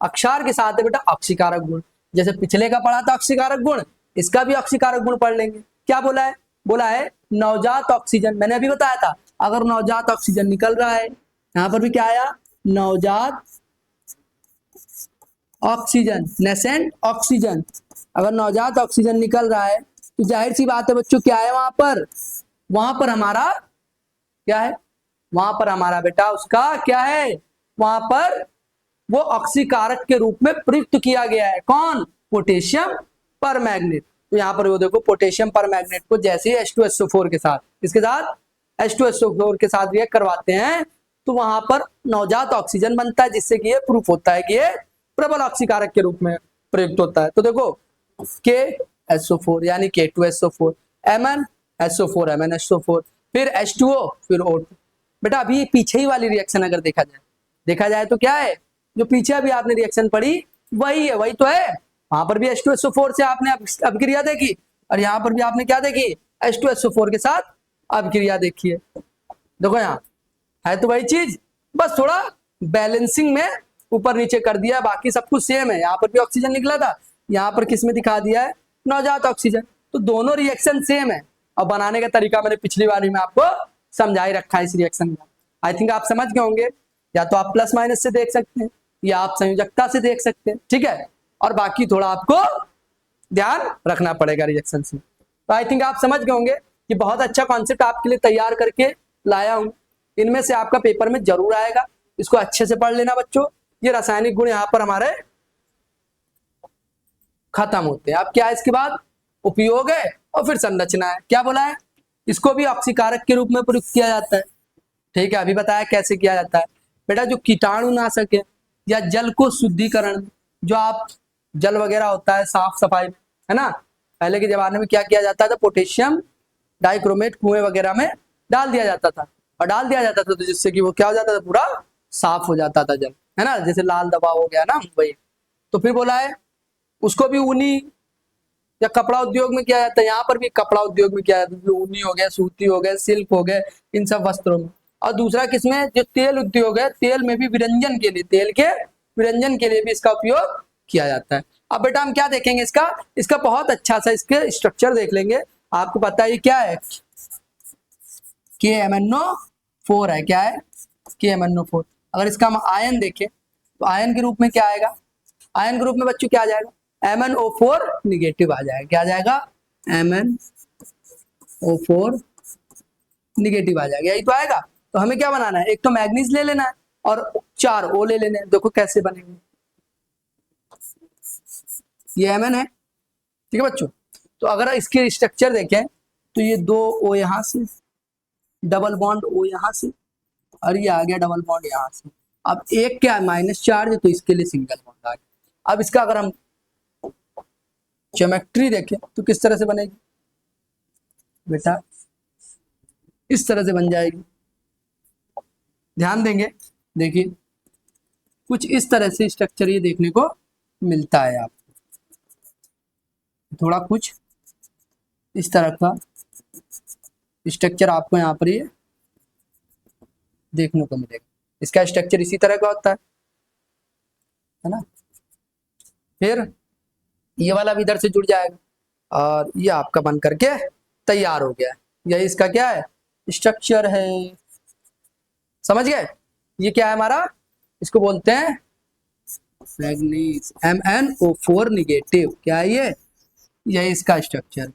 अक्षार के साथ है बेटा ऑक्सीकारक गुण। जैसे पिछले का पढ़ा था ऑक्सीकारक गुण, इसका भी ऑक्सीकारक गुण पढ़ लेंगे। क्या बोला है नवजात ऑक्सीजन, मैंने अभी बताया था, अगर नवजात ऑक्सीजन निकल रहा है, यहां पर भी क्या आया, नवजात ऑक्सीजन, नेसेंट ऑक्सीजन, अगर नवजात ऑक्सीजन निकल रहा है तो जाहिर सी बात है बच्चों क्या है वहां पर हमारा क्या है, वहां पर हमारा बेटा उसका क्या है, वहां पर वो ऑक्सीकारक के रूप में प्रयुक्त किया गया है, कौन, पोटेशियम परमैंगनेट। तो यहाँ पर वो देखो पोटेशियम परमैंगनेट को जैसे ही H2SO4 के साथ, इसके साथ H2SO4 के साथ रिएक्ट करवाते हैं तो वहां पर नवजात ऑक्सीजन बनता है, जिससे कि ये प्रूफ होता है कि ये प्रबल ऑक्सीकारक के रूप में प्रयुक्त होता है। तो देखो KSO4 यानी K2SO4, MnSO4 MnSO4, फिर H2O, फिर O2। बेटा अभी पीछे ही वाली रिएक्शन अगर देखा जाए तो क्या है, जो पीछे अभी आपने रिएक्शन पढ़ी वही है, वही तो है। वहां पर भी H2SO4 से आपने अभिक्रिया देखी, और यहाँ पर भी आपने क्या देखी, H2SO4 के साथ अभिक्रिया देखी है। देखो यहाँ है तो वही चीज, बस थोड़ा बैलेंसिंग में ऊपर नीचे कर दिया, बाकी सब कुछ सेम है। यहाँ पर भी ऑक्सीजन निकला था, यहाँ पर किस में दिखा दिया है, नवजात ऑक्सीजन। तो दोनों रिएक्शन सेम है, और बनाने का तरीका मैंने पिछली बारी में आपको समझा ही रखा है इस रिएक्शन में। आई थिंक आप समझ गए होंगे, या तो आप प्लस माइनस से देख सकते हैं या आप संयोजकता से देख सकते हैं, ठीक है, और बाकी थोड़ा आपको ध्यान रखना पड़ेगा रिएक्शन से। तो आई थिंक आप समझ गए होंगे कि बहुत अच्छा कॉन्सेप्ट आपके लिए तैयार करके लाया हूं, इनमें से आपका पेपर में जरूर आएगा, इसको अच्छे से पढ़ लेना बच्चों। ये रासायनिक गुण यहाँ पर हमारे खत्म होते हैं। अब क्या है इसके बाद, उपयोग है और फिर संरचना है। क्या बोला है, इसको भी ऑक्सीकारक के रूप में प्रयुक्त किया जाता है, ठीक है, अभी बताया कैसे किया जाता है। बेटा जो कीटाणुनाशक है या जल को शुद्धिकरण, जो आप जल वगैरह होता है साफ सफाई में, है ना, पहले के जमाने में क्या किया जाता था, पोटेशियम डाइक्रोमेट कुएं वगैरह में डाल दिया जाता था, और डाल दिया जाता था तो जिससे कि वो क्या हो जाता था, पूरा साफ हो जाता था जल, है ना, जैसे लाल दबाव हो गया ना वही। तो फिर बोला है उसको भी ऊनी या कपड़ा उद्योग में किया जाता है, यहाँ पर भी कपड़ा उद्योग में किया जाता है, ऊनी हो गया, सूती हो गया, सिल्क हो गए, इन सब वस्त्रों में। और दूसरा किसमें, जो तेल उद्योग है, तेल में भी विरंजन के लिए, तेल के विरंजन के लिए भी इसका उपयोग किया जाता है। अब बेटा हम क्या देखेंगे, इसका बहुत अच्छा सा इसके स्ट्रक्चर देख लेंगे। आपको पता है क्या है, KMnO4 है, क्या है, KMnO4। अगर इसका हम आयन देखें तो आयन के रूप में क्या आएगा, आयन के रूप में बच्चों क्या आ जाएगा, MnO4 निगेटिव आ जाएगा। क्या आ जाएगा, MnO4 निगेटिव आ जाएगा, यही तो आएगा। तो हमें क्या बनाना है, एक तो मैग्नीज ले लेना है और 4 O ले लेने हैं। देखो कैसे बनेंगे, ये Mn है, ठीक है बच्चों। तो अगर इसके स्ट्रक्चर देखें तो ये 2 O यहां से, डबल बॉन्ड O यहां से, और ये आ गया डबल बॉन्ड यहां से। अब एक क्या है, माइनस चार्ज, तो इसके लिए सिंगल बॉन्ड आ गया। अब इसका अगर हम ज्योमेट्री देखें तो किस तरह से बनेगी बेटा, इस तरह से बन जाएगी। ध्यान देंगे, देखिए कुछ इस तरह से स्ट्रक्चर ये देखने को मिलता है आपको, थोड़ा कुछ इस तरह का स्ट्रक्चर आपको यहाँ पर ये देखने को मिलेगा। इसका स्ट्रक्चर इसी तरह का होता है, है ना। फिर ये वाला भी इधर से जुड़ जाएगा और ये आपका बन करके तैयार हो गया है। यही इसका क्या है, स्ट्रक्चर है। समझ गए, ये क्या है हमारा, इसको बोलते हैं मैग्नीज, MnO4 निगेटिव। क्या है ये, यही इसका स्ट्रक्चर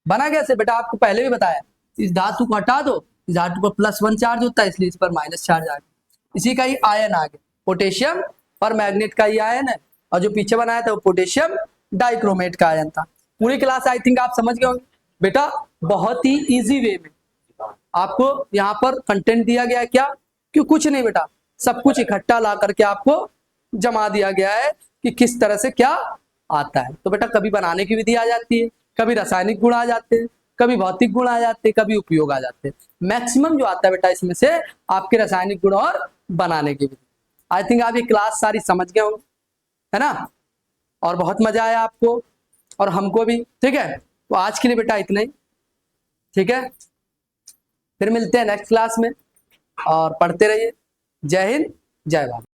बना। कैसे बेटा, आपको पहले भी बताया, इस धातु को हटा दो, इस धातु पर +1 चार्ज होता है, इसलिए इस पर माइनस चार्ज आ गया। इसी का ही आयन आ गया, पोटेशियम और मैग्नेट का ही आयन है। और जो पीछे बनाया था वो पोटेशियम डाइक्रोमेट का आयन था। पूरी क्लास आई थिंक आप समझ गए होंगे बेटा। बहुत ही इजी वे में आपको यहाँ पर कंटेंट दिया गया है। क्या, क्यों, कुछ नहीं बेटा, सब कुछ इकट्ठा ला करके आपको जमा दिया गया है कि किस तरह से क्या आता है। तो बेटा कभी बनाने की विधि आ जाती है, कभी रासायनिक गुण आ जाते हैं, कभी भौतिक गुण आ जाते हैं, कभी उपयोग आ जाते हैं। मैक्सिमम जो आता है बेटा इसमें से आपके रासायनिक गुण और बनाने की विधि। आई थिंक आप ये क्लास सारी समझ गए होंगे, है ना, और बहुत मजा आया आपको और हमको भी। ठीक है, तो आज के लिए बेटा इतना ही। ठीक है, फिर मिलते हैं नेक्स्ट क्लास में और पढ़ते रहिए। जय हिंद, जय भारत।